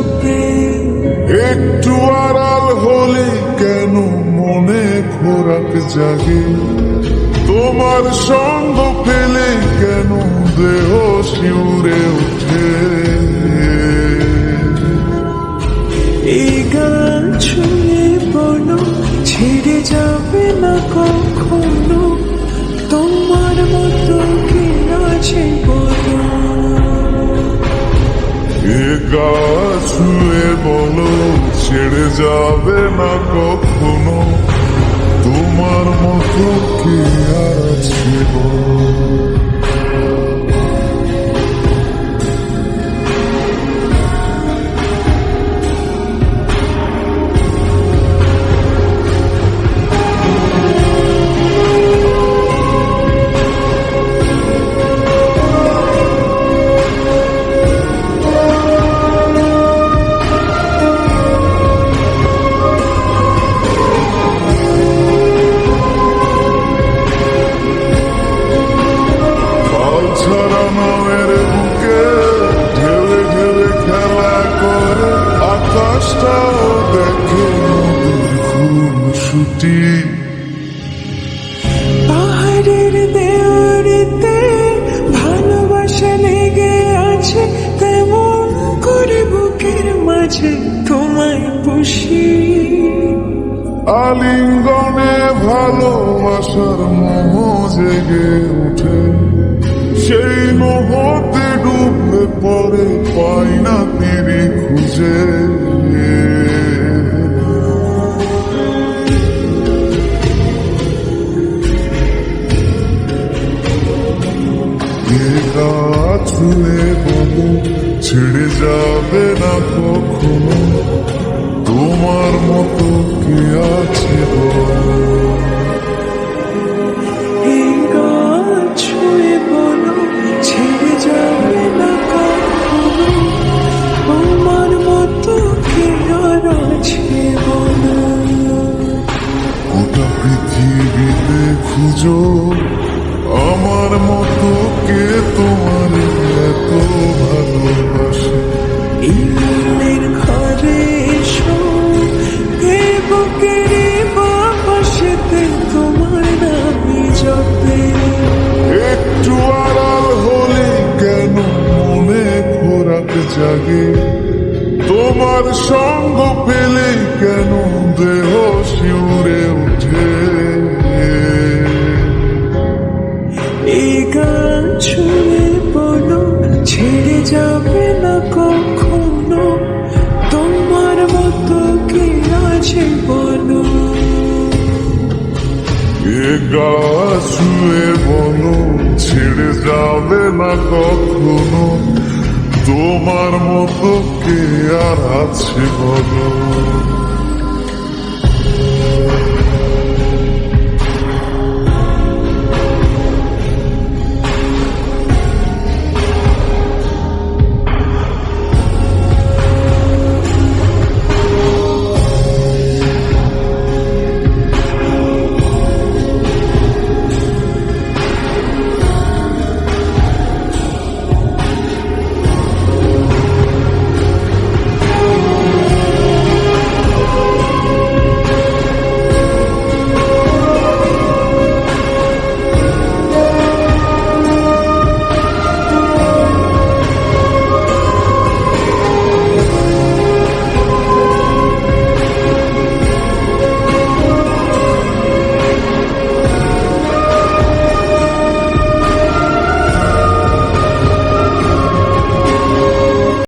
জপে। একটু আড়াল হলে কেন মনে খোরাক জাগে, তোমার সঙ্গ পেলে কেন দেহ শিউরে ওঠে। এই গান শুনে বলো ছেড়ে যাবে না কখনো, তোমার মতো কে আছে বলো। এ গাছ ছুঁয়ে বলো ছেড়ে যাবে না কখনো, তোমার মতো কে আর আছে বলো। পাহাড়ের দেওয়ারিতে ভালোবাসা লেগে আছে, তেমন করে বুকের মাঝে তোমায় পুষি। আলিঙ্গনে ভালোবাসার মোহ জেগে ওঠে, সেই মোহতে ডুবলে পরে পাই না তীরে খুঁজে। ছুঁয়ে বলো ছেড়ে যাবে না কখনো, তোমার মতো কে আছে বলো। এই গান ছুঁয়ে বলো ছেড়ে যাবে না কখনো, তোমার মতো কে আর আছে বলো। গোটা পৃথিবীতে খুঁজো আমার মতো কে তোমার এত ভালোবাসে। এই মনের ঘরে এসো, এই বুকের বাপাশেতে তোমার নামে জপে। একটু আড়াল হলে কেন মনে খোরাক জাগে, তোমার সঙ্গ পেলে কেন দেহ শিউরে ওঠে। এই গান ছুঁয়ে বলো ছেড়ে যাবে না কখনো, তোমার মতো কে আছে বলো। এ গাছ ছুঁয়ে বলো ছেড়ে যাবে না কখনো, তোমার মতো কে আর আছে বলো।